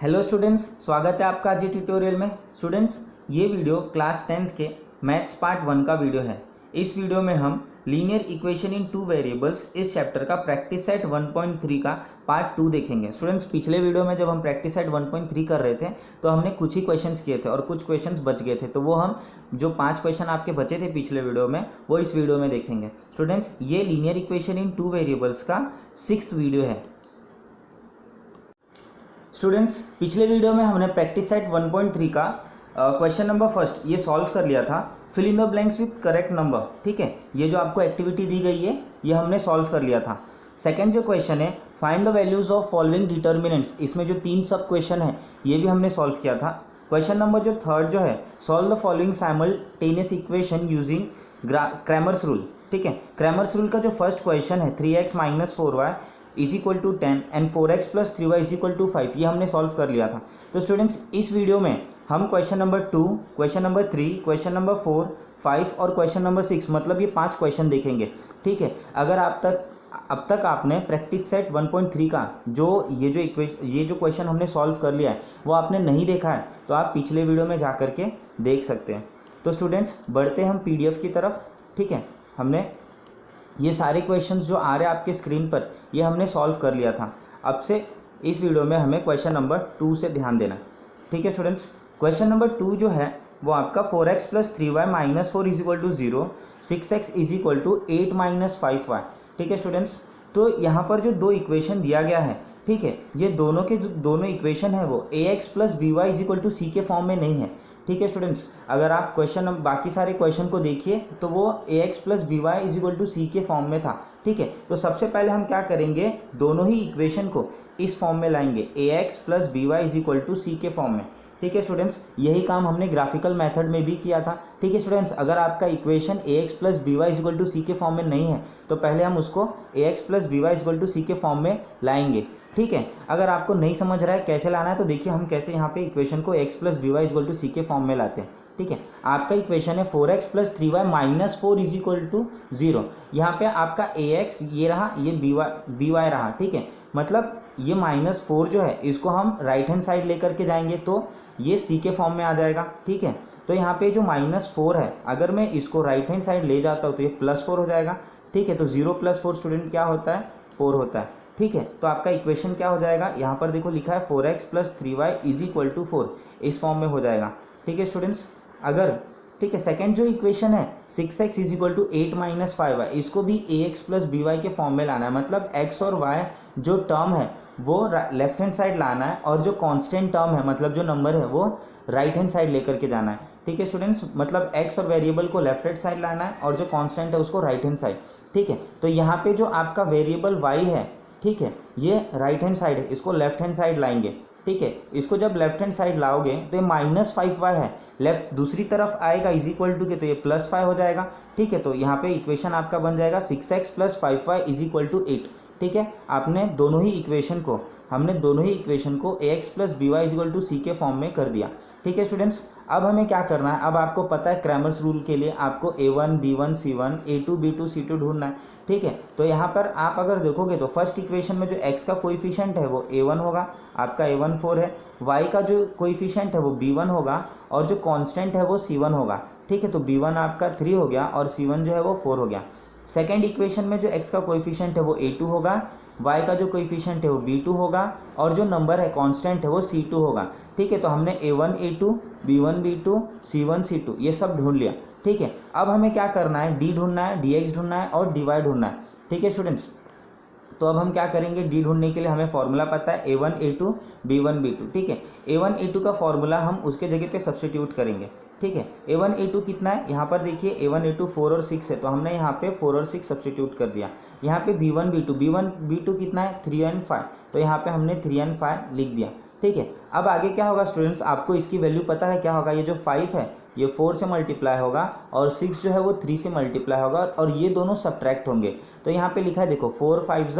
Hello students, स्वागत है आपका आज ये ट्यूटोरियल में। स्टूडेंट्स, ये वीडियो क्लास 10th के मैथ्स पार्ट 1 का वीडियो है। इस वीडियो में हम linear equation in two variables इस चैप्टर का प्रैक्टिस सेट 1.3 का पार्ट 2 देखेंगे। स्टूडेंट्स, पिछले वीडियो में जब हम प्रैक्टिस सेट 1.3 कर रहे थे तो हमने कुछ ही क्वेश्चंस किए थे और कुछ क्वेश्चंस बच गए थे, तो वो हम जो 5 क्वेश्चन आपके बचे थे पिछले वीडियो में वो इस वीडियो में देखेंगे। स्टूडेंट्स, ये linear equation in two variables का 6th वीडियो है। स्टूडेंट्स, पिछले वीडियो में हमने प्रैक्टिस सेट 1.3 का क्वेश्चन नंबर फर्स्ट ये सॉल्व कर लिया था, fill in the blanks with correct number. ठीक है, ये जो आपको एक्टिविटी दी गई है ये हमने सॉल्व कर लिया था। सेकंड जो क्वेश्चन है, find the values of following determinants, इसमें जो 3 सब क्वेश्चन है ये भी हमने सॉल्व किया था। क्वेश्चन नंबर जो थर्ड जो है, solve the following simultaneous equation using Cramer's rule. ठीक है, क्रैमर्स रूल का जो फर्स्ट क्वेश्चन है 3x - 4y is equal to 10 and 4x + 3y is equal to 5, ये हमने सॉल्व कर लिया था। तो स्टूडेंट्स, इस वीडियो में हम question number 2, question number 3, question number 4, 5 और क्वेश्चन नंबर 6, मतलब ये 5 क्वेश्चन देखेंगे। ठीक है, अगर अब तक आपने प्रैक्टिस सेट 1.3 का ये जो क्वेश्चन हमने सॉल्व कर लिया है वो आपने नहीं देखा है तो आप पिछले वीडियो में जा करके देख सकते हैं। तो स्टूडेंट्स, बढ़ते हैं हम PDF की तरफ। ठीक है, हमने ये सारे क्वेश्चंस जो आ रहे हैं आपके स्क्रीन पर ये हमने सॉल्व कर लिया था। अब से इस वीडियो में हमें क्वेश्चन नंबर 2 से ध्यान देना। ठीक है स्टूडेंट्स, क्वेश्चन नंबर 2 जो है वो आपका 4x + 3y - 4 is equal to 0, 6x is equal to 8 - 5y। ठीक है स्टूडेंट्स, तो यहाँ पर जो दो इक्वेशन दिया गया है, ठीक है, ये दोनों के जो दोनों इक्वेशन है वो ax + by is equal to c के फॉर्म में नहीं है। ठीक है स्टूडेंट्स, अगर आप बाकी सारे क्वेश्चन को देखिए तो वो ax + by is equal to c के फॉर्म में था। ठीक है, तो सबसे पहले हम क्या करेंगे, दोनों ही इक्वेशन को इस फॉर्म में लाएंगे, ax + by is equal to c के फॉर्म में। ठीक है स्टूडेंट्स, यही काम हमने ग्राफिकल मेथड में भी किया था। ठीक है स्टूडेंट्स, अगर आपका equation ax + by is equal to c के फॉर्म में नहीं है तो पहले हम उसको ax + by is equal to c के फॉर्म में लाएंगे। ठीक है, अगर आपको नहीं समझ रहा है कैसे लाना है तो देखिए हम कैसे यहाँ पे इक्वेशन को x + by is equal to c के फॉर्म में लाते हैं। ठीक है, आपका इक्वेशन है 4x + 3y - 4 is equal to 0। यहाँ पे आपका ax ये रहा, ये by रहा। ठीक है, मतलब ये -4 जो है इसको हम राइट हैंड साइड लेकर के जाएंगे तो ये c के फॉर्म में आ जाएगा। ठीक है, तो यहाँ पे जो -4 है अगर मैं इसको राइट हैंड साइड ले जाता हूँ तो ये +4 हो जाएगा। ठीक है, तो 0 + 4 स्टूडेंट क्या होता है, 4 होता है। ठीक है, तो आपका इक्वेशन क्या हो जाएगा, यहाँ पर देखो लिखा है 4x + 3y is equal to 4, इस फॉर्म में हो जाएगा। ठीक है स्टूडेंट्स, अगर ठीक है सेकंड जो इक्वेशन है 6x is equal to 8 - 5y, इसको भी ax + by के फॉर्म में लाना है, मतलब x और y जो टर्म है वो लेफ्ट हैंड साइड लाना है और जो कांस्टेंट टर्म है मतलब जो नंबर है वो राइट हैंड साइड लेकर के जाना है। ठीक है स्टूडेंट्स, मतलब x और वेरिएबल को लेफ्ट हैंड साइड लाना है और जो कांस्टेंट है उसको राइट हैंड साइड। ठीक है, तो यहाँ पे जो आपका वेरिएबल y है, ठीक है, ये राइट हैंड साइड है, इसको लेफ्ट हैंड साइड लाएंगे। ठीक है, इसको जब लेफ्ट हैंड साइड लाओगे तो ये -5y है, लेफ्ट दूसरी तरफ आएगा इज इक्वल टू के, तो ये +5 हो जाएगा। ठीक है, तो यहाँ पे इक्वेशन आपका बन जाएगा 6x + 5y is equal to 8। ठीक है, हमने दोनों ही इक्वेशन को ax + by is equal to c के फॉर्म में कर दिया। ठीक है स्टूडेंट्स, अब हमें क्या करना है, अब आपको पता है क्रैमर्स रूल के लिए आपको a1 b1 c1 a2 b2 c2 ढूंढना है। ठीक है, तो यहाँ पर आप अगर देखोगे तो फर्स्ट इक्वेशन में जो x का कोएफिशिएंट है वो a1 होगा, आपका a1 4 है, y का जो कोएफिशिएंट है वो b1 होगा और जो कांस्टेंट है वो c1 होगा। ठीक है, तो b1 आपका 3 हो गया और c1 जो है वो 4 हो गया। सेकेंड इक्वेशन में जो x का कोएफिशिएंट है वो a2 होगा, y का जो कोएफिशिएंट है वो b2 होगा और जो नंबर है कांस्टेंट है वो c2 होगा। ठीक है, तो हमने a1 a2 b1 b2 c1 c2 ये सब ढूंढ लिया। ठीक है, अब हमें क्या करना है, d ढूंढना है, dx ढूंढना है और dy ढूंढना है। ठीक है स्टूडेंट्स, तो अब हम क्या करेंगे, d ढूंढने के लिए हमें फॉर्मूला पता है a1 a2 b1 b2। ठीक है, a1 a2 का फॉर्मूला हम उसके जगह पे सब्स्टिट्यूट करेंगे। ठीक है, a1 a2 कितना है, यहाँ पर देखिए a1 a2 4 और 6 है, तो हमने यहाँ पे 4 और 6 सब्स्टिट्यूट कर दिया। यहाँ पे b1 b2 कितना है 3 और 5, तो यहाँ पे हमने 3 और 5 लिख दिया। ठीक है, अब आगे क्या होगा स्टूडेंट्स, आपको इसकी वैल्यू पता है क्या होगा, ये जो 5 है ये 4 से मल्टीप्लाई होगा और 6 जो है वो 3 से मल्टीप्लाई होगा और ये दोनों सब्ट्रैक्ट होंगे। तो यहाँ पे लिखा है देखो 4 5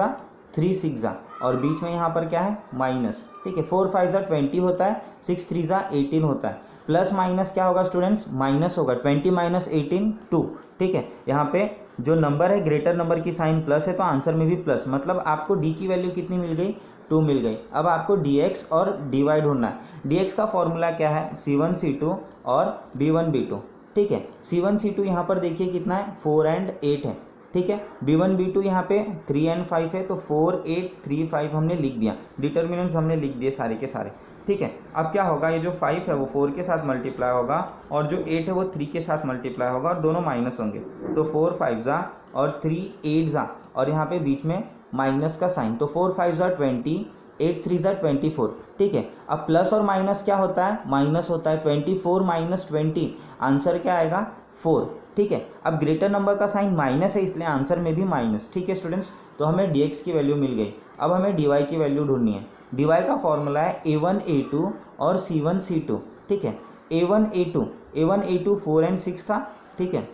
3 6 और बीच में यहाँ पर क्या है माइनस। ठीक है, 4 5 20 होता है, 6 3 18 होता है, प्लस माइनस क्या होगा स्टूडेंट्स, माइनस होगा, 20 - 18 2। ठीक है, यहाँ पे जो नंबर है ग्रेटर नंबर की साइन प्लस है तो आंसर में भी प्लस, मतलब आपको डी की वैल्यू कितनी मिल गई 2 मिल गई। अब आपको dx और dy ढूंढना है। dx का फॉर्मूला क्या है, c1 c2 और b1 b2, ठीक है। c1 c2 यहाँ पर देखिए कितना है, 4 and 8 है, ठीक है। b1 b2 यहाँ पे 3 and 5 है, तो 4 8 3 5 हमने लिख दिया, डिटर्मिनेंट्स हमने लिख दिए सारे के सारे, ठीक है। अब क्या होगा, ये जो 5 है वो 4 के साथ मल्टीप्लाई होगा और जो 8 है वो 3 के साथ मल्टीप्लाई होगा और दोनों माइनस होंगे, तो 4 5 जा और 3 8 जा और यहाँ पे बीच में माइनस का साइन, तो 4 5 जा 20, 8 3 जा 24, ठीक है। अब प्लस और माइनस क्या होता है, माइनस होता है, 24 माइनस 20, आंसर क्या आएगा 4, ठीक है। अब ग्रेटर नंबर का साइन माइनस है इसलिए आंसर में भी माइनस, ठीक है स्टूडेंट्स। तो हमें dx की वैल्यू मिल गई। अब हमें dy की वैल्यू ढूंढनी है। dy का फॉर्मूला है a1 a2 और c1 c2, ठीक है। a1 a2 4 and 6 था, ठीक है,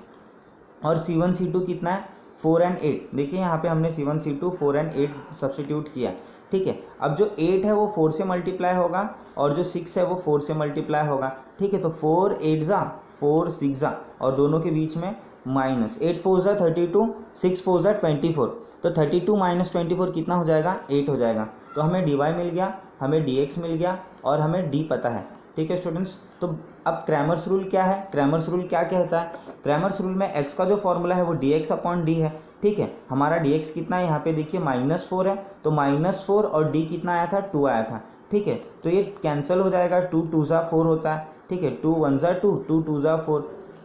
और c1 c2 कितना है 4 and 8। देखिए यहाँ पे हमने c1 c2 4 and 8 सब्सटीट्यूट किया, ठीक है। अब जो 8 है वो 4 से मल्टीप्लाई होगा और जो 6 है वो 4 से मल्टीप्लाई होगा, ठीक है। तो 4 8 जा 4 6 जा और दोनों के बीच में माइनस, 8 4 जा 32, 6 4 जा 24, तो 32 माइनस 24 कितना हो जाएगा, 8 हो जाएगा। तो हमें dy मिल गया, हमें dx मिल गया और हमें d पता है, ठीक है स्टूडेंट्स। तो अब क्रैमर्स रूल क्या है, क्रैमर्स रूल क्या कहता है, क्रैमर्स रूल में x का जो फॉर्मूला है वो dx अपॉन d है, ठीक है। हमारा dx कितना है, यहाँ पे देखिए -4 है, तो -4 और d कितना आया था, 2 आया था, ठीक है। तो ये कैंसिल हो जाएगा, 2 2 जा 4 होता है, ठीक है, 2 1 जा 2, 2 2 जा 4,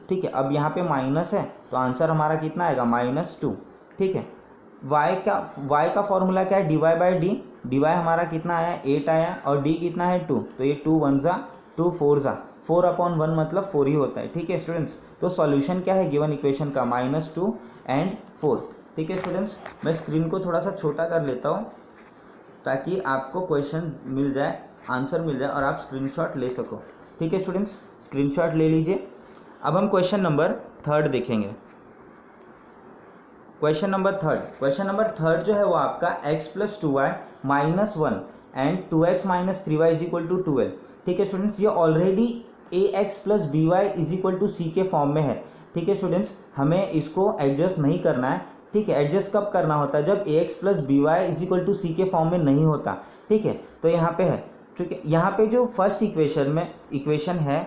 ठीक है। अब यहाँ पे माइनस है तो आंसर हमारा कितना आएगा, -2, ठीक है। y का फॉर्मूला क्या है, dy हमारा कितना आया, 8 आया और d कितना है 2, तो ये 2 1 जा 2 4 जा 4/1 मतलब 4 ही होता है, ठीक है स्टूडेंट्स। तो सॉल्यूशन क्या है गिवन इक्वेशन का, -2 and 4, ठीक है स्टूडेंट्स। मैं स्क्रीन को थोड़ा सा छोटा कर लेता हूँ ताकि आपको क्वेश्चन मिल जाए, आंसर मिल जाए और आप स्क्रीनशॉट ले सको, ठीक है स्टूडेंट्स। स्क्रीनशॉट ले लीजिए। अब हम क्वेश्चन नंबर 3 देखेंगे। क्वेश्चन नंबर थर्ड जो है वो आपका x + 2y - 1 and 2x - 3y = 12, ठीक है स्टूडेंट्स। ये ऑलरेडी ax + by = c के फॉर्म में है, ठीक है स्टूडेंट्स। हमें इसको एडजस्ट नहीं करना है, ठीक है। एडजस्ट कब करना होता है, जब ax + by = c के फॉर्म में नहीं होता, ठीक है। तो यहाँ पे है, ठीक है। यहाँ पे जो फर्स्ट इक्वेशन है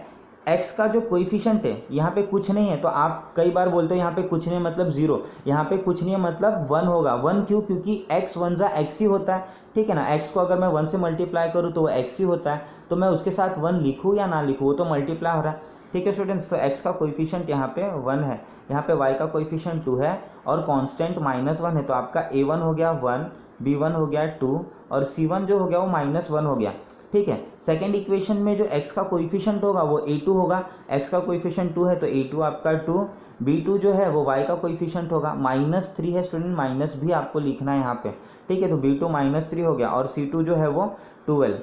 x का जो कोइफिशिएंट है यहाँ पे कुछ नहीं है, तो आप कई बार बोलते हो यहाँ पे कुछ नहीं मतलब 0, यहाँ पे कुछ नहीं है मतलब 1 होगा। 1 क्यों, क्योंकि x 1 जा x ही होता है, ठीक है ना। x को अगर मैं 1 से मल्टीप्लाई करूँ तो वो x ही होता है, तो मैं उसके साथ 1 लिखूँ या ना लिखूँ वो तो मल्टीप्लाई हो रहा है, ठीक है स्टूडेंट्स। तो x का कोइफिशिएंट यहाँ पे 1 है, यहाँ पे y का कोइफिशिएंट 2 है और कॉन्स्टेंट -1 है, तो आपका a1 हो गया 1, b1 हो गया 2 और c1 जो हो गया वो -1 हो गया, ठीक है। सेकेंड इक्वेशन में जो x का कोइफिशिएंट होगा वो a2 होगा, x का कोइफिशिएंट 2 है तो a2 आपका 2, b2 जो है वो y का कोइफिशिएंट होगा -3 है स्टूडेंट, माइनस भी आपको लिखना है यहाँ पे, ठीक है। तो b2 -3 हो गया और c2 जो है वो 12,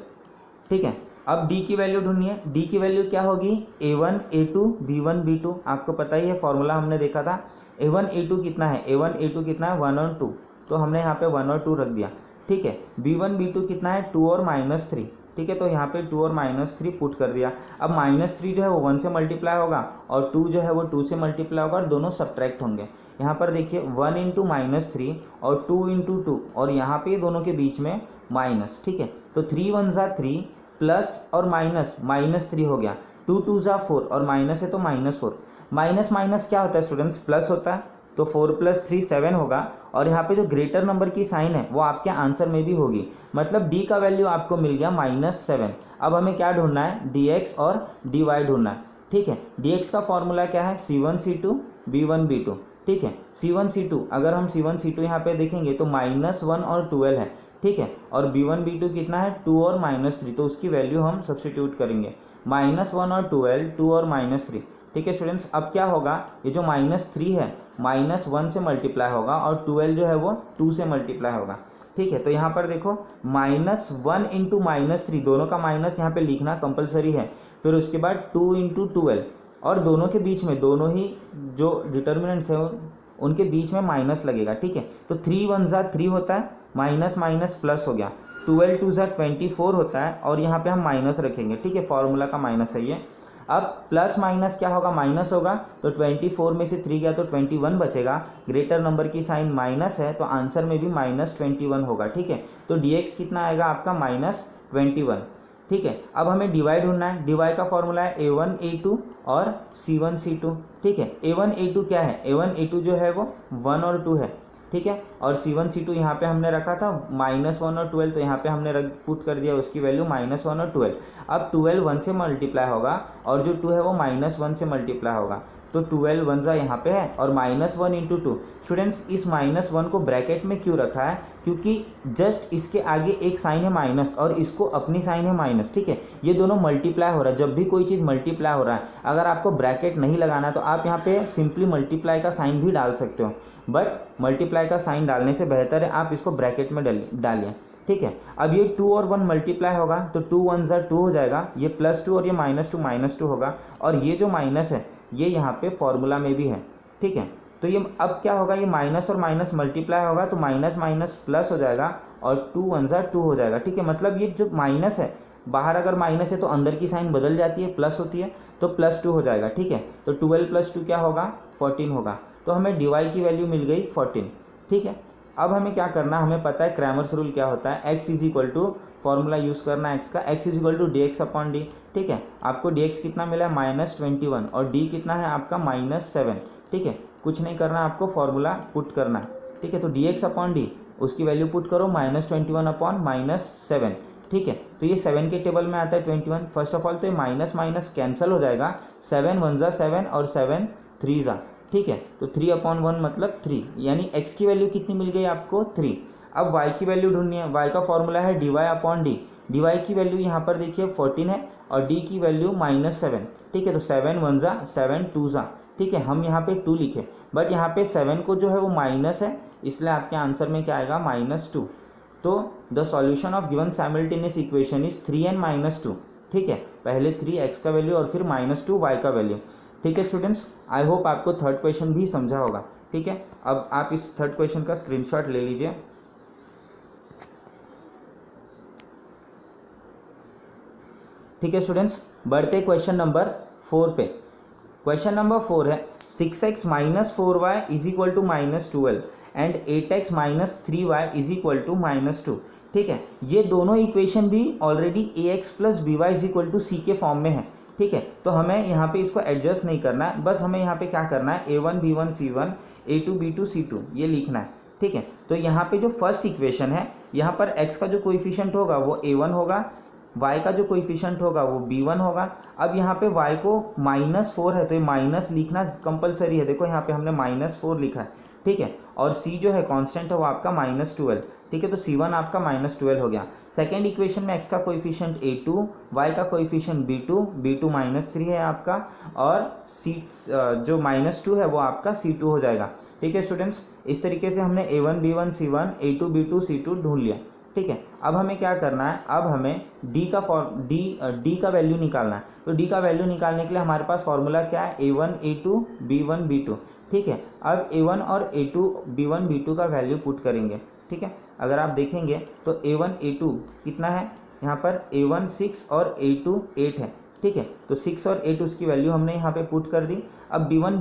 ठीक है। अब d की वैल्यू ढूंढनी है। d की वैल्यू क्या होगी, a1 a2 b1 b2, आपको पता ही है फॉर्मूला हमने देखा था। a1 a2 कितना है, a1 a2 कितना है 1 और 2, तो हमने यहाँ पे 1 और 2 रख दिया, ठीक है। b1 b2 कितना है 2 और -3, ठीक है। तो यहाँ पे 2 और -3 पुट कर दिया। अब -3 जो है वो 1 से मल्टीप्लाई होगा और 2 जो है वो 2 से मल्टीप्लाई होगा और दोनों सब्ट्रैक्ट होंगे। यहाँ पर देखिए 1 × -3 और 2 × 2 और यहाँ पे दोनों के बीच में माइनस, ठीक है। तो 3 1 जा 3 प्लस और माइनस -3 हो गया, 2 2 जा 4 और माइनस है तो -4, माइनस क्या होता है स्टूडेंट्स, प्लस होता है, तो 4 + 3 7 होगा और यहाँ पे जो ग्रेटर नंबर की साइन है वो आपके आंसर में भी होगी, मतलब d का वैल्यू आपको मिल गया -7। अब हमें क्या ढूंढना है, dx और dy ढूंढना है, ठीक है। dx का फॉर्मूला क्या है, c1 c2 b1 b2, ठीक है। c1 c2 अगर हम c1 c2 यहाँ पे देखेंगे तो -1 और 12 है, ठीक है। और b1 b2 कितना है 2 और -3, तो उसकी वैल्यू हम सब्सटीट्यूट करेंगे, -1 और 12 2 और -3, ठीक है स्टूडेंट्स। अब क्या होगा, ये जो -3 है -1 से मल्टीप्लाई होगा और 12 जो है वो 2 से मल्टीप्लाई होगा, ठीक है। तो यहाँ पर देखो -1 × -3, दोनों का माइनस यहाँ पे लिखना कंपलसरी है। फिर उसके बाद 2 × 12 और दोनों के बीच में, दोनों ही जो डिटर्मिनेंट्स हैं उनके बीच में माइनस लगेगा, ठीक है। तो 3 1 जा 3 होता है, माइनस प्लस हो गया, 12 2 जा 24 होता है और यहाँ पे हम माइनस रखेंगे, ठीक है। फॉर्मूला का माइनस है ये। अब प्लस माइनस क्या होगा, माइनस होगा, तो 24 में से 3 गया तो 21 बचेगा। ग्रेटर नंबर की साइन माइनस है तो आंसर में भी -21 होगा। ठीक है, तो dx कितना आएगा आपका -21। ठीक है, अब हमें डिवाइड ढूंढना है। डिवाइड का फॉर्मूला है a1 a2 और c1 c2। ठीक है, a1 a2 क्या है, a1 a2 जो है वो 1 और 2 है। ठीक है, और c1 c2 यहाँ पे हमने रखा था -1 और 12, तो यहाँ पे हमने पुट कर दिया उसकी वैल्यू -1 और 12। अब 12 1 से मल्टीप्लाई होगा और जो 2 है वो -1 से मल्टीप्लाई होगा, तो 12 1 यहाँ पे है और -1 इंटू 2। स्टूडेंट्स इस -1 को ब्रैकेट में क्यों रखा है, क्योंकि जस्ट इसके आगे एक साइन है माइनस और इसको अपनी साइन है माइनस। ठीक है, ये दोनों मल्टीप्लाई हो रहा है। जब भी कोई चीज़ मल्टीप्लाई हो रहा है, अगर आपको ब्रैकेट नहीं लगाना है तो आप यहाँ पे सिंपली मल्टीप्लाई का साइन भी डाल सकते हो, बट मल्टीप्लाई का साइन डालने से बेहतर है आप इसको ब्रैकेट में डालिए। ठीक है, अब ये 2 और 1 मल्टीप्लाई होगा तो 2 1 2 हो जाएगा, ये +2 और ये -2 होगा, और ये जो माइनस है ये यहाँ पे फॉर्मूला में भी है। ठीक है, तो ये अब क्या होगा, ये माइनस और माइनस मल्टीप्लाई होगा तो माइनस माइनस प्लस हो जाएगा और 2 1 2 हो जाएगा। ठीक है, मतलब ये जो माइनस है, बाहर अगर माइनस है तो अंदर की साइन बदल जाती है, प्लस होती है, तो +2 हो जाएगा। ठीक है, तो 12 + 2 क्या होगा, 14 होगा। तो हमें dy की वैल्यू मिल गई 14। ठीक है, अब हमें क्या करना, हमें पता है क्रैमर्स रूल क्या होता है, x = फॉर्मूला यूज़ करना है x का, x = dx/d। ठीक है, आपको dx कितना मिला है -21 और d कितना है आपका -7। ठीक है, कुछ नहीं करना, आपको फॉर्मूला पुट करना है। ठीक है, तो dx/d उसकी वैल्यू पुट करो -21/-7। ठीक है, तो ये 7 के टेबल में आता है 21। फर्स्ट ऑफ ऑल तो ये माइनस माइनस कैंसिल हो जाएगा, 7 1 7 और 7 3 जा। ठीक है, तो 3/1 मतलब 3, यानी x की वैल्यू कितनी मिल गई आपको 3। अब y की वैल्यू ढूंढनी है, y का फॉर्मूला है dy/d। dy की वैल्यू यहाँ पर देखिए 14 है और d की वैल्यू -7। ठीक है, तो 7 1 7 2 जा। ठीक है, हम यहाँ पे 2 लिखे, बट यहाँ पे 7 को जो है वो माइनस है, इसलिए आपके आंसर में क्या आएगा -2। तो the solution of given simultaneous equation is 3n -2। ठीक है, पहले 3 x का वैल्यू और फिर -2 y का वैल्यू। ठीक है स्टूडेंट्स, आई होप आपको थर्ड क्वेश्चन भी समझा होगा। ठीक है, अब आप इस थर्ड क्वेश्चन का स्क्रीनशॉट ले लीजिए। ठीक है स्टूडेंट्स, बढ़ते क्वेश्चन नंबर 4 पे। क्वेश्चन नंबर 4 है 6x - 4y = -12 and 8x - 3y = -2। ठीक है, ये दोनों इक्वेशन भी ऑलरेडी ax + by = c के फॉर्म में है। ठीक है, तो हमें यहाँ पे इसको एडजस्ट नहीं करना है, बस हमें यहाँ पे क्या करना है, a1 b1 c1 a2 b2 c2 ये लिखना है। ठीक है, तो यहाँ पे जो फर्स्ट इक्वेशन है, यहाँ पर x का जो कोएफिशिएंट होगा वो a1 होगा, y का जो कोएफिशिएंट होगा वो b1 होगा। अब यहाँ पे y को -4 है तो ये माइनस लिखना कंपलसरी है, देखो यहाँ पे हमने -4 लिखा है। ठीक है, और c जो है कांस्टेंट है वो आपका -12। ठीक है, तो c1 आपका -12 हो गया। सेकेंड इक्वेशन में x का कोएफिशिएंट a2, y का कोएफिशिएंट b2 -3 है आपका, और c जो -2 है वो आपका c2 हो जाएगा। ठीक है स्टूडेंट्स, इस तरीके से हमने a1 b1 c1 a2 b2 c2 ढूंढ लिया। ठीक है, अब हमें क्या करना है, अब हमें d का वैल्यू निकालना है। तो d का वैल्यू निकालने के लिए हमारे पास फॉर्मूला क्या है, a1 a2 b1 b2। ठीक है, अब a1 और a2 b1 b2 का वैल्यू पुट करेंगे। ठीक है, अगर आप देखेंगे तो a1 a2 कितना है, यहाँ पर a1 6 और a2 8 है। ठीक है, तो 6 और 8 उसकी वैल्यू हमने यहाँ पे पुट कर दी। अब b1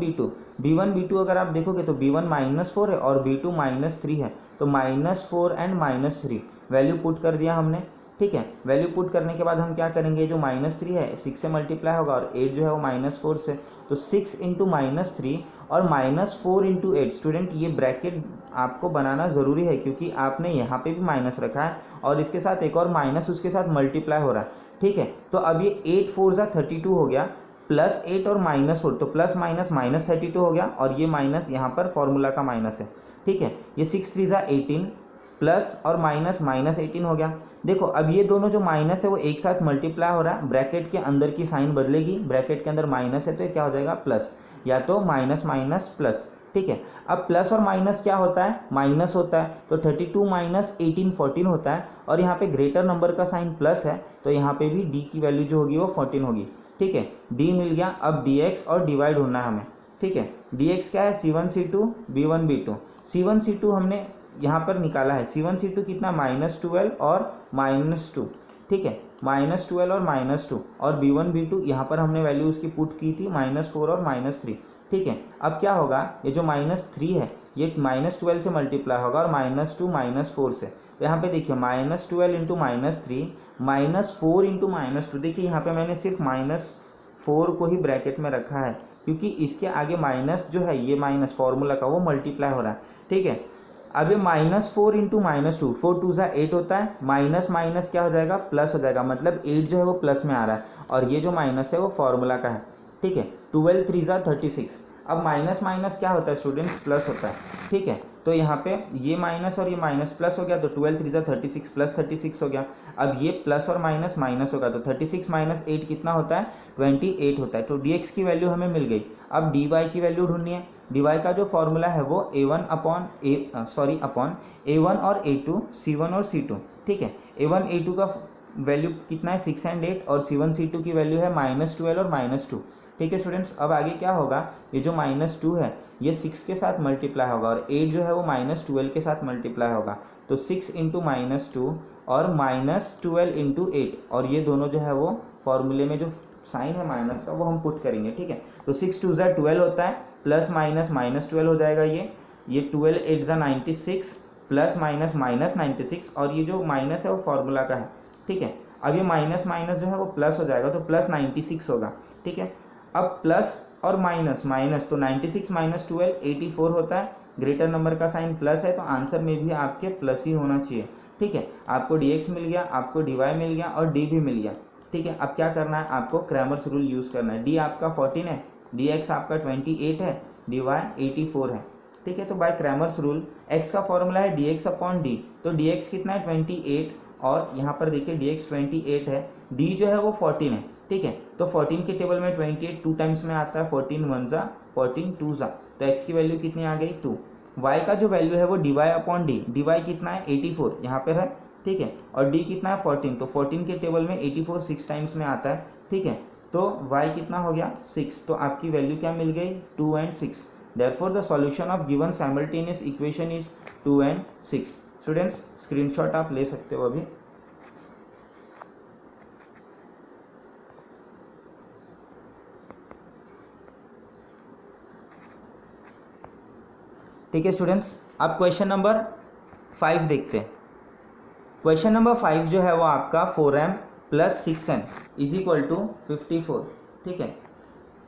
b2 अगर आप देखोगे तो b1 -4 है और b2 -3 है, तो -4 एंड -3 वैल्यू पुट कर दिया हमने। ठीक है, वैल्यू पुट करने के बाद हम क्या करेंगे, जो -3 है 6 से मल्टीप्लाई होगा और 8 जो है वो -4 से, तो 6 × -3 और -4 × 8। स्टूडेंट ये ब्रैकेट आपको बनाना ज़रूरी है, क्योंकि आपने यहाँ पे भी माइनस रखा है और इसके साथ एक और माइनस उसके साथ मल्टीप्लाई हो रहा है। ठीक है, तो अब ये 8 4 32 हो गया, +8 और -4, तो प्लस माइनस -32 हो गया, और ये माइनस यहाँ पर फॉर्मूला का माइनस है। ठीक है, ये 6 3 18 प्लस और माइनस -18 हो गया। देखो अब ये दोनों जो माइनस है वो एक साथ मल्टीप्लाई हो रहा है, ब्रैकेट के अंदर की साइन बदलेगी, ब्रैकेट के अंदर माइनस है तो ये क्या हो जाएगा प्लस, या तो माइनस माइनस प्लस। ठीक है, अब प्लस और माइनस क्या होता है, माइनस होता है, तो 32 - 18 14 होता है, और यहाँ पे ग्रेटर नंबर का साइन प्लस है तो यहाँ पे भी d की वैल्यू जो होगी वो 14 होगी। ठीक है, d मिल गया। अब dx और dy ढूंढना है हमें। ठीक है, dx क्या है, c1 c2 b1 b2। c1 c2 हमने यहाँ पर निकाला है, c1 c2 कितना, -12 और -2। ठीक है, -12 और -2 और b1 b2 यहाँ पर हमने वैल्यू उसकी पुट की थी -4 और -3, ठीक है। अब क्या होगा, ये जो -3 है ये -12 से मल्टीप्लाई होगा और -2 -4 से। तो यहाँ पे देखिए -12 इंटू -3 -4 इंटू -2, देखिए यहाँ पे मैंने सिर्फ -4 को ही ब्रैकेट में रखा है क्योंकि इसके आगे माइनस जो है ये माइनस फार्मूला का वो मल्टीप्लाई हो रहा है, ठीक है। अब ये -4 इंटू -2, 4 2 ज़ा 8 होता है, माइनस माइनस क्या हो जाएगा, प्लस हो जाएगा, मतलब 8 जो है वो प्लस में आ रहा है और ये जो माइनस है वो फार्मूला का है, ठीक है। 12 3 ज़ा 36। अब माइनस माइनस क्या होता है स्टूडेंट्स, प्लस होता है, ठीक है। तो यहाँ पे ये माइनस और ये माइनस प्लस हो गया तो 12 3 ज़ा 36 प्लस 36 हो गया। अब ये प्लस और माइनस माइनस होगा तो 36 माइनस 8 कितना होता है, 28 होता है। तो dx की वैल्यू हमें मिल गई। अब dy की वैल्यू ढूंढनी है। dy का जो फॉर्मूला है वो a1 अपॉन a1 और a2 c1 और c2, ठीक है। a1 a2 का वैल्यू कितना है 6 और 8 और c1 c2 की वैल्यू है -12 और -2, ठीक है स्टूडेंट्स। अब आगे क्या होगा, ये जो -2 है ये 6 के साथ मल्टीप्लाई होगा और 8 जो है वो -12 के साथ मल्टीप्लाई होगा। तो 6 इंटू -2 और -12 इंटू 8 और ये दोनों जो है वो फॉर्मूले में जो साइन है माइनस का वो हम पुट करेंगे, ठीक है। तो 6 2 ज़ा 12 होता है, प्लस माइनस -12 हो जाएगा ये 12 8 ज़ा 96 प्लस माइनस -96 और ये जो माइनस है वो फार्मूला का है, ठीक है। अब ये माइनस माइनस जो है वो प्लस हो जाएगा तो प्लस 96 होगा, ठीक है। अब प्लस और माइनस माइनस तो 96 माइनस 12 84 होता है, ग्रेटर नंबर का साइन प्लस है तो आंसर में भी आपके प्लस ही होना चाहिए, ठीक है। आपको dx मिल गया, आपको dy मिल गया और d भी मिल गया, ठीक है। अब क्या करना है, आपको क्रैमर्स रूल यूज़ करना है। d आपका 14 है, dx आपका 28 है, dy 84 है, ठीक है। तो बाय क्रैमर्स रूल x का फॉर्मूला है dx अपॉन d, तो dx कितना है 28 और यहाँ पर देखिए dx 28 है, d जो है वो 14 है, ठीक है। तो 14 के टेबल में 28 2 टाइम्स में आता है, 14 1 ज़ा 14 2 ज़ा, तो x की वैल्यू कितनी आ गई 2। y का जो वैल्यू है वो dy अपॉन d, dy कितना है 84 यहाँ पर है, ठीक है। और d कितना है 14, तो 14 के टेबल में 84 6 टाइम्स में आता है, ठीक है। तो y कितना हो गया 6, तो आपकी वैल्यू क्या मिल गई 2 and 6। Therefore the solution of given simultaneous equation is 2 and 6। Students screenshot आप ले सकते हो अभी। ठीक है स्टूडेंट्स, अब क्वेश्चन नंबर 5 देखते हैं। क्वेश्चन नंबर 5 जो है वो आपका 4m plus 6n is equal to 54, ठीक है,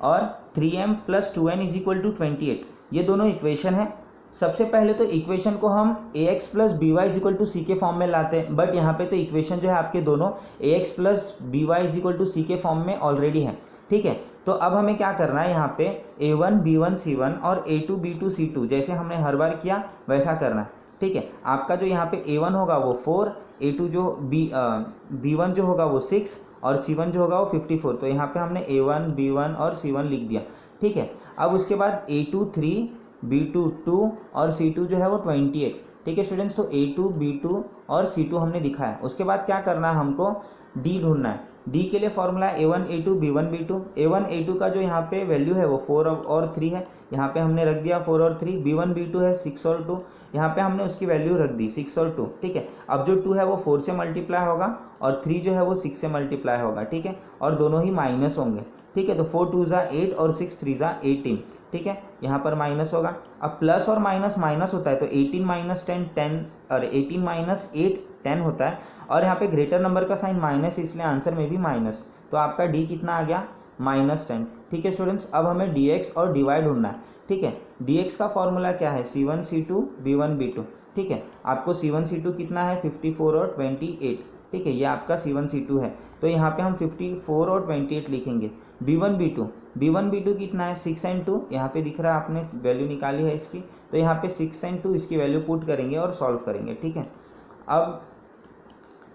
और 3m plus 2n is equal to 28, ये दोनों इक्वेशन है। सबसे पहले तो इक्वेशन को हम ax plus b y is equal to c के फॉर्म में लाते हैं, बट यहाँ पे तो इक्वेशन जो है आपके दोनों ax plus b y is equal to c के फॉर्म में ऑलरेडी है, ठीक है। तो अब हमें क्या करना है, यहाँ पे a1 b1 c1 और a2 b2 c2 जैसे हमने हर बार किया वैसा करना है, ठीक है। आपका जो यहाँ पे a1 होगा वो 4, a2 जो b1 जो होगा वो 6 और c1 जो होगा वो 54, तो यहाँ पे हमने a1 b1 और c1 लिख दिया, ठीक है। अब उसके बाद a2 3 b2 2 और c2 जो है वो 28, ठीक है स्टूडेंट्स। तो a2 b2 और c2 हमने दिखाया। उसके बाद क्या करना है, हमको d ढूंढना है। d के लिए फॉर्मूला है a1 a2 b1 b2। a1 a2 का जो यहाँ पे वैल्यू है वो 4 और 3 है, यहाँ पे हमने रख दिया 4 और 3। b1 b2 है 6 और 2, यहाँ पे हमने उसकी वैल्यू रख दी 6 और 2, ठीक है। अब जो 2 है वो 4 से मल्टीप्लाई होगा और 3 जो है वो 6 से मल्टीप्लाई होगा, ठीक है, और दोनों ही माइनस होंगे, ठीक है। तो 4 2 ज़ा 8 और 6 3 ज़ा 18, ठीक है, यहाँ पर माइनस होगा। अब प्लस और माइनस माइनस होता है तो 18 माइनस 10 10 और 18 माइनस 8 10 होता है, और यहाँ पे ग्रेटर नंबर का साइन माइनस, इसलिए आंसर में भी माइनस। तो आपका d कितना आ गया -10, ठीक है स्टूडेंट्स। अब हमें dx और dy ढूंढना है, ठीक है। dx का फॉर्मूला क्या है c1 c2 b1 b2, ठीक है। आपको c1 c2 कितना है 54 और 28, ठीक है, ये आपका c1 c2 है। तो यहाँ पे हम 54 और 28 लिखेंगे। b1 b2 कितना है 6 and 2, यहाँ पे दिख रहा है आपने वैल्यू निकाली है इसकी, तो यहाँ पे 6 and 2 इसकी वैल्यू पुट करेंगे और सॉल्व करेंगे, ठीक है। अब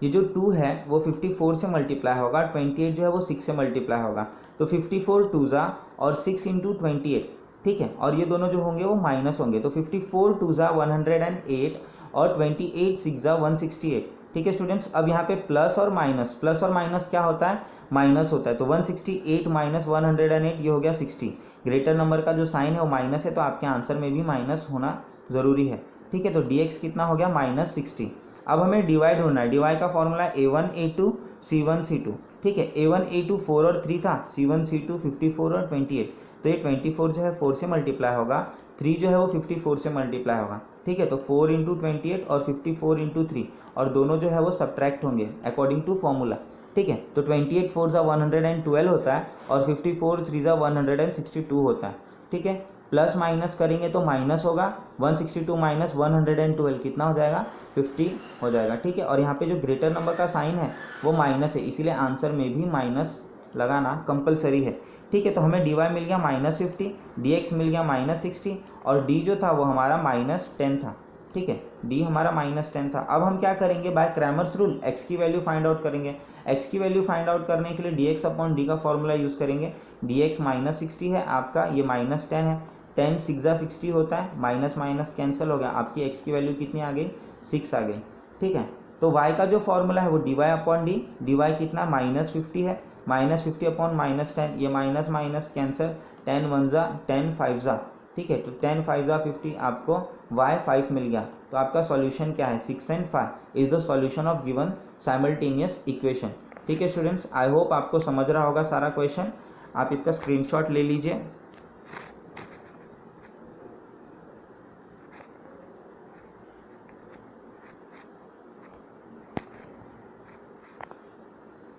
ये जो 2 है वो 54 से मल्टीप्लाई होगा, 28 जो है वो 6 से मल्टीप्लाई होगा, तो 54 2 ज़ा और 6 इंटू 28, ठीक है, और ये दोनों जो होंगे वो माइनस होंगे, तो 54 2 ज़ा 108 और 28 6 ज़ा 168, ठीक है स्टूडेंट्स। अब यहाँ पे प्लस और माइनस क्या होता है, माइनस होता है, तो 168 माइनस 108 ये हो गया 60। ग्रेटर नंबर का जो साइन है वो माइनस है, तो आपके आंसर में भी माइनस होना ज़रूरी है, ठीक है। तो dx कितना हो गया -60। अब हमें dy ढूंढना है। dy का formula a1 a2 C1 C2, ठीक है। A1 A2 4 और 3 था, C1 C2 54 और 28, तो ये 24 जो है 4 से मल्टीप्लाई होगा, 3 जो है वो 54 से मल्टीप्लाई होगा, ठीक है। तो 4 इंटू 28 और 54 इंटू 3, और दोनों जो है वो सब्ट्रैक्ट होंगे अकॉर्डिंग टू फॉर्मूला, ठीक है। तो 28 4 ज़ा 112 होता है और 54 3 ज़ा 162 होता है, ठीक है। प्लस माइनस करेंगे तो माइनस होगा, 162 माइनस 112 कितना हो जाएगा, 50 हो जाएगा, ठीक है। और यहाँ पे जो ग्रेटर नंबर का साइन है वो माइनस है, इसीलिए आंसर में भी माइनस लगाना कंपलसरी है, ठीक है। तो हमें dy मिल गया -50, dx मिल गया -60, और d जो था वो हमारा -10 था, ठीक है। d हमारा -10 था। अब हम क्या करेंगे, बाय क्रैमर्स रूल x की वैल्यू फाइंड आउट करेंगे। x की वैल्यू फाइंड आउट करने के लिए dx अपॉन d का फॉर्मूला यूज़ करेंगे। dx -60 है आपका, ये -10 है, 10 6 ज़ा 60 होता है, माइनस माइनस कैंसिल हो गया, आपकी x की वैल्यू कितनी आ गई, 6 आ गई, ठीक है। तो y का जो फॉर्मूला है वो dy अपॉन d, dy कितना -50 है, -50 अपॉन -10, ये माइनस माइनस कैंसिल, 10 1 ज़ा 10 5 ज़ा, ठीक है। तो 10 5 ज़ा 50, आपको y 5 मिल गया। तो आपका सॉल्यूशन क्या है, 6 and 5 is the solution of given simultaneous equation, ठीक है स्टूडेंट्स। आई होप आपको समझ रहा होगा सारा क्वेश्चन, आप इसका स्क्रीनशॉट ले लीजिए।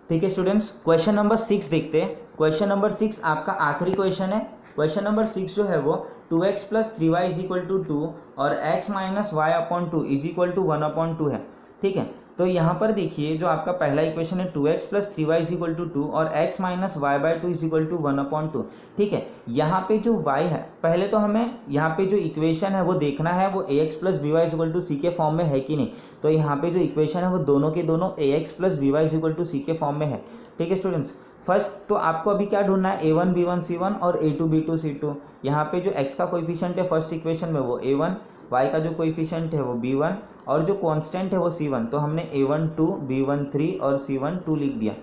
ठीक है स्टूडेंट्स, क्वेश्चन नंबर 6 देखते हैं। क्वेश्चन नंबर 6 आपका आखिरी क्वेश्चन है। क्वेश्चन नंबर 6 जो है वो 2x plus 3y is equal to 2 और x minus y upon 2 is equal to 1 upon 2 है, ठीक है। तो यहाँ पर देखिए जो आपका पहला इक्वेशन है 2x plus 3y is equal to 2 और x minus y by 2 is equal to 1 upon 2, ठीक है। यहाँ पे जो y है, पहले तो हमें यहाँ पे जो इक्वेशन है वो देखना है वो ax plus b y is equal to c के फॉर्म में है कि नहीं। तो यहाँ पे जो इक्वेशन है वो दोनों के दोनों ax plus b y is equal to c के फॉर्म में है, ठीक है स्टूडेंट्स। फर्स्ट तो आपको अभी क्या ढूंढना है, a1 b1 c1 और a2 b2 c2। यहाँ पे जो x का कोएफिशिएंट है फर्स्ट इक्वेशन में वो a1, y का जो कोएफिशिएंट है वो b1 और जो कांस्टेंट है वो c1, तो हमने a1 2 b1 3 और c1 2 लिख दिया,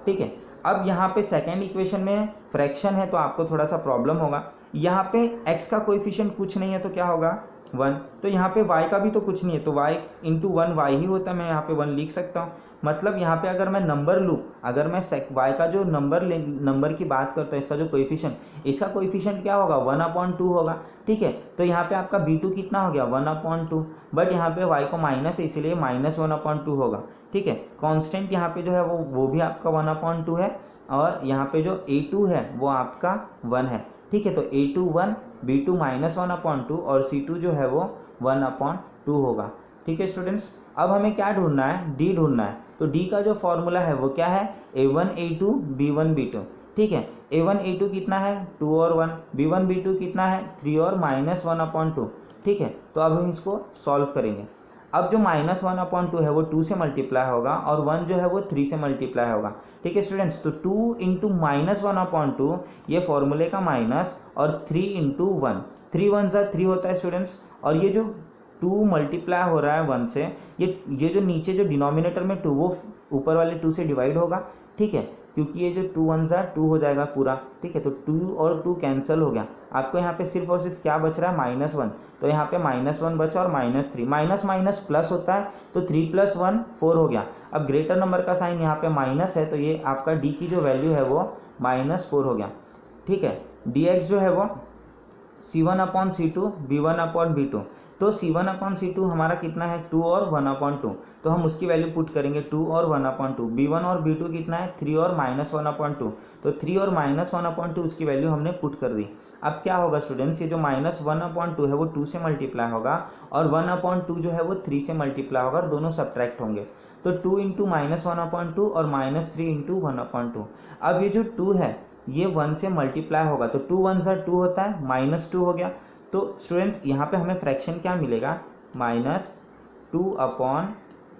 ठीक है। अब यहाँ पे सेकेंड इक्वेशन में फ्रैक्शन है तो आपको थोड़ा सा प्रॉब्लम होगा। यहाँ पे x का कोएफिशिएंट कुछ नहीं है तो क्या होगा 1, तो यहाँ पे y का भी तो कुछ नहीं है तो y इंटू 1 y ही होता है, मैं यहाँ पे 1 लिख सकता हूँ। मतलब यहाँ पे अगर मैं नंबर लूँ, अगर मैं y का जो नंबर की बात करता है, इसका जो कोएफिशिएंट, इसका कोएफिशिएंट क्या होगा 1/2 होगा, ठीक है। तो यहाँ पे आपका b2 कितना हो गया 1/2, बट यहाँ पे y को माइनस है इसीलिए -1/2 होगा, ठीक है। कांस्टेंट यहाँ पे जो है वो भी आपका 1/2 है, और यहाँ पे जो a2 है वो आपका 1 है, ठीक है। तो a2 1, b2 -1/2 और c2 जो है वो 1/2 होगा, ठीक है स्टूडेंट्स। अब हमें क्या ढूंढना है, d ढूंढना है। तो d का जो फॉर्मूला है वो क्या है, a1 a2 b1 b2, ठीक है। a1 a2 कितना है 2 और 1, b1 b2 कितना है 3 और -1/2, ठीक है। तो अब हम इसको सॉल्व करेंगे। अब जो -1/2 है वो 2 से मल्टीप्लाई होगा और 1 जो है वो 3 से मल्टीप्लाई होगा, ठीक है स्टूडेंट्स। तो 2 इंटू -1/2 ये फॉर्मूले का माइनस, और 3 इंटू 1, 3 1 ज़ा 3 होता है स्टूडेंट्स। और ये जो 2 मल्टीप्लाई हो रहा है 1 से, ये जो नीचे जो डिनोमिनेटर में 2 वो ऊपर वाले 2 से डिवाइड होगा, ठीक है, क्योंकि ये जो 2 1 ज़ा 2 हो जाएगा पूरा, ठीक है। तो 2 और 2 कैंसिल हो गया, आपको यहाँ पे सिर्फ और सिर्फ क्या बच रहा है -1, तो यहाँ पे -1 बचा और -3, माइनस माइनस प्लस होता है, तो 3 + 1 4 हो गया। अब ग्रेटर नंबर का साइन यहाँ पे माइनस है तो ये आपका d की जो वैल्यू है वो -4 हो गया, ठीक है। dx जो है वो c1/c2 b1/b2, तो c1/c2 हमारा कितना है 2 और 1/2, तो हम उसकी वैल्यू पुट करेंगे 2 और 1/2। b1 और b2 कितना है 3 और -1/2, तो 3 और -1/2 उसकी वैल्यू हमने पुट कर दी। अब क्या होगा स्टूडेंट्स, ये जो -1/2 है वो 2 से मल्टीप्लाई होगा और 1/2 जो है वो 3 से मल्टीप्लाई होगा और दोनों सब्ट्रैक्ट होंगे, तो 2 इंटू -1/2 और -3 इंटू 1/2। अब ये जो 2 है ये 1 से मल्टीप्लाई होगा, तो 2 1 ज़ा 2 होता है, -2 हो गया। तो स्टूडेंट्स यहाँ पे हमें फ्रैक्शन क्या मिलेगा -2/,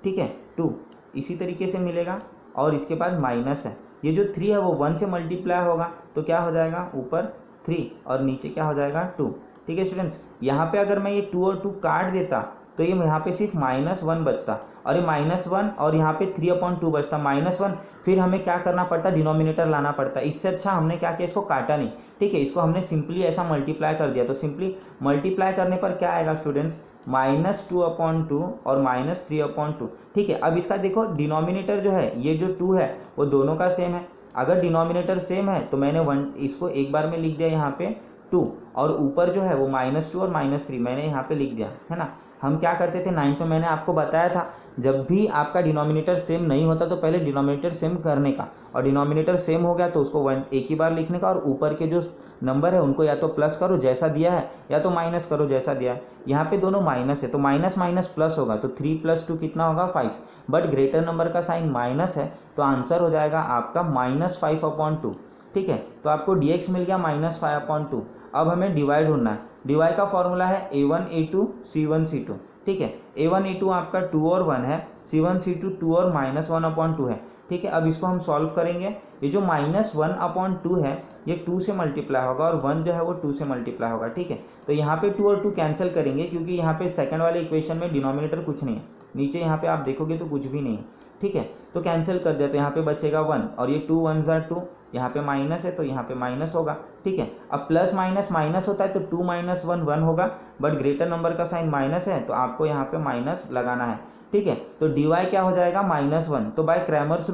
ठीक है 2, इसी तरीके से मिलेगा। और इसके बाद माइनस है, ये जो 3 है वो 1 से मल्टीप्लाई होगा तो क्या हो जाएगा ऊपर 3 और नीचे क्या हो जाएगा 2, ठीक है स्टूडेंट्स। यहाँ पे अगर मैं ये 2 और 2 काट देता तो ये यहाँ पे सिर्फ -1 बचता, और ये -1 और यहाँ पे 3/2 बचता, -1, फिर हमें क्या करना पड़ता, डिनोमिनेटर लाना पड़ता। इससे अच्छा हमने क्या किया, इसको काटा नहीं, ठीक है, इसको हमने सिंपली ऐसा मल्टीप्लाई कर दिया। तो सिंपली मल्टीप्लाई करने पर क्या आएगा स्टूडेंट्स, -2/2 और -3/2। ठीक है, अब इसका देखो डिनोमिनेटर जो है, ये जो 2 है वो दोनों का सेम है। अगर डिनोमिनेटर सेम है तो मैंने इसको एक बार में लिख दिया यहाँ पे 2, और ऊपर जो है वो -2 और -3 मैंने यहाँ पे लिख दिया, है ना। हम क्या करते थे 9th में, मैंने आपको बताया था, जब भी आपका डिनोमिनेटर सेम नहीं होता तो पहले डिनोमिनेटर सेम करने का, और डिनोमिनेटर सेम हो गया तो उसको एक ही बार लिखने का, और ऊपर के जो नंबर है उनको या तो प्लस करो जैसा दिया है, या तो माइनस करो जैसा दिया है। यहाँ पे दोनों माइनस है तो माइनस माइनस प्लस होगा, तो 3 + 2 कितना होगा 5, बट ग्रेटर नंबर का साइन माइनस है तो आंसर हो जाएगा आपका -5/2। ठीक है, तो आपको dx मिल गया -5/2। अब हमें डिवाइड ढूंढना है। डिवाइड का फॉर्मूला है a1 a2 c1 c2। ठीक है, a1 a2 आपका 2 और 1 है, c1 c2 2 और -1/2 है। ठीक है, अब इसको हम सॉल्व करेंगे। ये जो -1/2 है ये 2 से मल्टीप्लाई होगा, और 1 जो है वो 2 से मल्टीप्लाई होगा। ठीक है, तो यहाँ पे 2 और 2 कैंसिल करेंगे, क्योंकि यहाँ पे सेकंड वाले इक्वेशन में डिनोमिनेटर कुछ नहीं है, नीचे यहाँ पे आप देखोगे तो कुछ भी नहीं है। ठीक है, तो कैंसिल कर दिया तो यहाँ पे बचेगा 1, और ये 2 1s are 2, यहाँ पे माइनस है तो यहाँ पे माइनस होगा। ठीक है, अब प्लस माइनस माइनस होता है तो 2 - 1 1 होगा, बट ग्रेटर नंबर का साइन माइनस है तो आपको यहाँ पे माइनस लगाना है। ठीक है, तो dy क्या हो जाएगा -1। तो बाय क्रैमर्स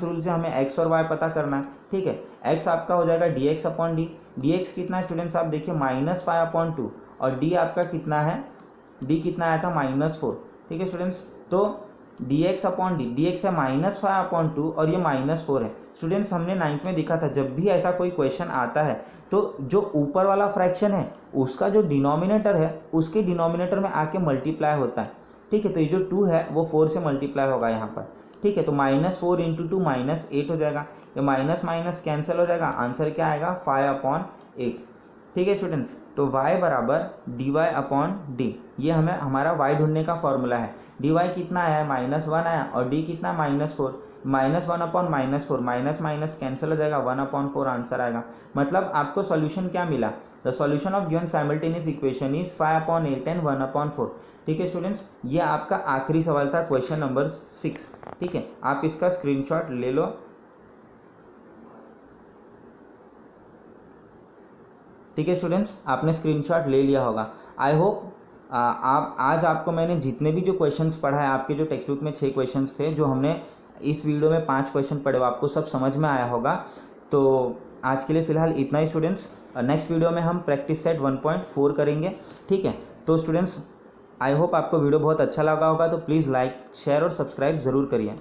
रूल से हमें x और y पता करना है। ठीक है, x आपका हो जाएगा dx/d। dx कितना है स्टूडेंट्स, आप देखिए -5/2, और d आपका कितना है, d कितना आया था -4। ठीक है स्टूडेंट्स, तो dx/d, dx है -5/2 और ये -4 है। स्टूडेंट्स हमने 9th में देखा था, जब भी ऐसा कोई क्वेश्चन आता है तो जो ऊपर वाला फ्रैक्शन है उसका जो डिनोमिनेटर है उसके डिनोमिनेटर में आके मल्टीप्लाई होता है। ठीक है, तो ये जो 2 है वो 4 से मल्टीप्लाई होगा यहाँ पर। ठीक है, तो -4 × 2 -8 हो जाएगा, ये माइनस माइनस कैंसिल हो जाएगा, आंसर क्या आएगा 5/8। ठीक है स्टूडेंट्स, तो y बराबर dy/d, ये हमें हमारा y ढूंढने का फॉर्मूला है। dy कितना आया है -1 आया, और d कितना -4, -1/-4, माइनस माइनस कैंसिल हो जाएगा, 1/4 आंसर आएगा। मतलब आपको सॉल्यूशन क्या मिला, the solution of given simultaneous equation is 5/8 and 1/4। ठीक है स्टूडेंट्स, ये आपका आखिरी सवाल था, क्वेश्चन नंबर 6। ठीक है, आप इसका स्क्रीनशॉट ले लो। ठीक है स्टूडेंट्स, आपने स्क्रीनशॉट ले लिया होगा। आई होप आप आज आपको मैंने जितने भी जो क्वेश्चंस पढ़ा है, आपके जो टेक्स्ट बुक में 6 क्वेश्चंस थे, जो हमने इस वीडियो में 5 क्वेश्चन पढ़े, वो आपको सब समझ में आया होगा। तो आज के लिए फ़िलहाल इतना ही स्टूडेंट्स। नेक्स्ट वीडियो में हम प्रैक्टिस सेट 1.4 करेंगे। ठीक है, तो स्टूडेंट्स आई होप आपको वीडियो बहुत अच्छा लगा होगा, तो प्लीज़ लाइक शेयर और सब्सक्राइब ज़रूर करिए।